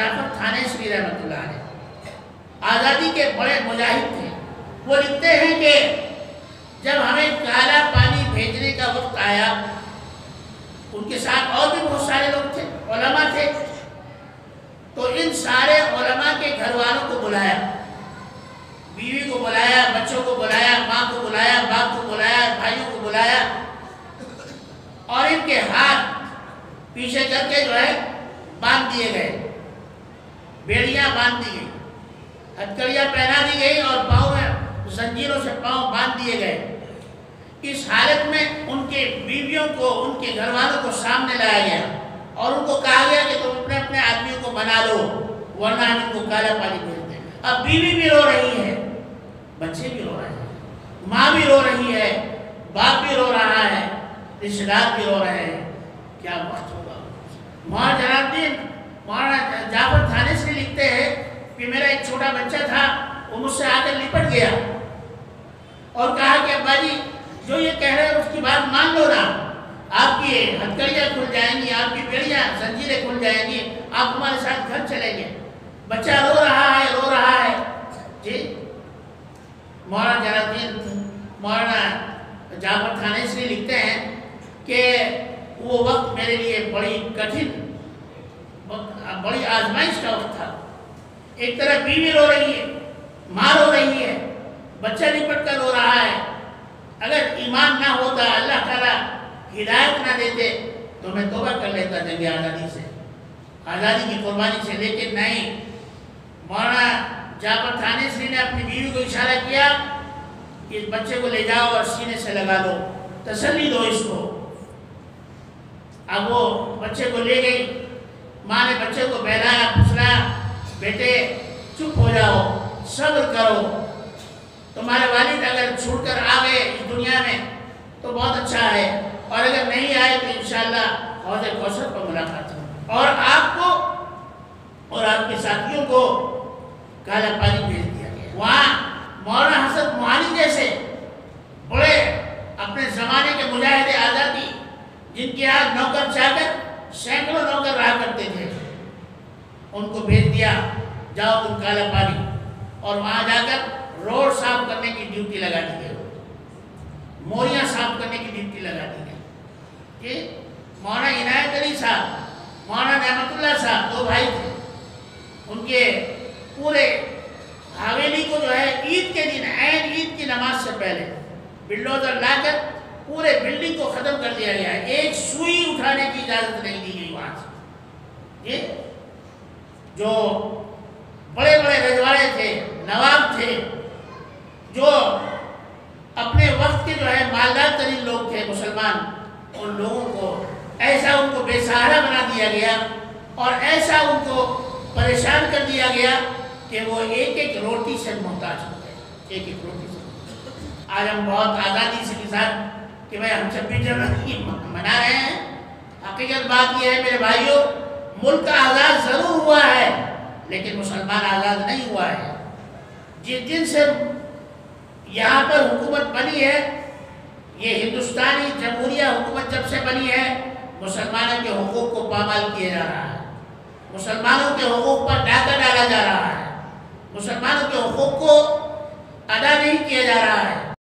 جعفر تھانیسری رحمۃ اللہ علیہ آزادی کے بڑے مجاہد تھے. وہ لکھتے ہیں کہ جب ہمیں کالا پانی بھیجنے کا وقت آیا، ان کے ساتھ اور بھی بہت سارے لوگ تھے، علماء تھے، تو ان سارے علماء کے گھر والوں کو بلایا، بیوی کو بلایا، بچوں کو بلایا، ماں کو بلایا، باپ کو بلایا، بھائیوں کو بلایا، اور ان کے ہاتھ پیچھے کر کے جو ہے باندھ دیے گئے، بیڑیاں باندھ دی گئی، ہتھکڑیاں پہنا دی گئی، اور پاؤں میں زنجیروں سے پاؤں باندھ دیے گئے. اس حالت میں ان کے بیویوں کو، ان کے گھر والوں کو سامنے لایا گیا اور ان کو کہا گیا کہ تم اپنے اپنے آدمیوں کو منا لو ورنہ ہم ان کو کالا پانی بھیج دیں. اب بیوی بھی رو رہی ہے، بچے بھی رو رہے ہیں، ماں بھی رو رہی ہے، باپ بھی رو رہا ہے، رشتہ دار بھی رو رہے ہیں. کیا وقت ہوگا. مولانا جلال الدین مولانا جعفر تھانیسری لکھتے ہیں کہ میرا ایک چھوٹا بچہ تھا، وہ مجھ سے آ کر لپٹ گیا اور کہا کہ ابا جی جو یہ کہہ رہے ہیں اس کی بات مان لو نا، آپ کی ہتھکڑیاں کھل جائیں گی، آپ کی بیڑیاں زنجیریں کھل جائیں گی، آپ ہمارے ساتھ گھر چلیں گے. بچہ رو رہا ہے. جی مولانا جلال الدین مولانا جعفر تھانیسری لکھتے ہیں کہ وہ وقت میرے لیے بڑی کٹھن، بڑی آزمائش کا وقت تھا. ایک طرف بیوی رو رہی ہے، ماں رو رہی ہے، بچہ لپٹ کر رو رہا ہے. اگر ایمان نہ ہوتا، اللہ تعالیٰ ہدایت نہ دیتے تو میں توبہ کر لیتا جنگ آزادی سے، آزادی کی قربانی سے. لیکن نہیں، مولانا جعفر تھانیسری نے اپنی بیوی کو اشارہ کیا کہ اس بچے کو لے جاؤ اور سینے سے لگا دو، تسلی دو اس کو. اب وہ بچے کو لے گئی، ماں نے بچے کو بہلایا پھسلایا، بیٹے چپ ہو جاؤ، صبر کرو، تمہارے والد اگر چھوڑ کر آ گئے اس دنیا میں تو بہت اچھا ہے، اور اگر نہیں آئے تو انشاءاللہ حوض کوثر پر ملاقات ہو. اور آپ کو اور آپ کے ساتھیوں کو کالا پانی بھیج دیا گیا. وہاں مولانا حسن موہانی جیسے بڑے اپنے زمانے کے مجاہد آزادی، جن کے یہاں نوکر چاکر سینکڑوں نوکر رہا کرتے تھے، ان کو بھیج دیا جاؤ تم کالا پانی، اور وہاں جا کر روڈ صاف کرنے کی ڈیوٹی لگا دی گئی، موریاں صاف کرنے کی ڈیوٹی لگا دی گئی. یہ مولانا عنایت علی صاحب، مولانا نعمت اللہ صاحب، دو بھائی تھے. ان کے پورے حویلی کو جو ہے عید کے دن، عین عید کی نماز سے پہلے بلڈوزر لا کر پورے بلڈنگ کو ختم کر دیا گیا. ایک سوئی اٹھانے کی اجازت نہیں دی گئی وہاں سے. یہ جو بڑے بڑے رجواڑے تھے، نواب تھے، جو اپنے وقت کے جو ہے مالدار ترین لوگ تھے مسلمان، ان لوگوں کو ایسا ان کو بے سہارا بنا دیا گیا اور ایسا ان کو پریشان کر دیا گیا کہ وہ ایک ایک روٹی سے محتاج ہو گئے، ایک ایک روٹی سے. آج ہم بہت آزادی سے کے ساتھ کہ بھائی ہم 26 جنوری منا رہے ہیں. حقیقت بات یہ ہے میرے بھائیوں، ملک آزاد ضرور ہوا ہے لیکن مسلمان آزاد نہیں ہوا ہے. جس دن سے یہاں پر حکومت بنی ہے، یہ ہندوستانی جمہوریہ حکومت جب سے بنی ہے، مسلمانوں کے حقوق کو پامال کیا جا رہا ہے، مسلمانوں کے حقوق پر ڈاکہ ڈالا جا رہا ہے، مسلمانوں کے حقوق کو ادا نہیں کیا جا رہا ہے.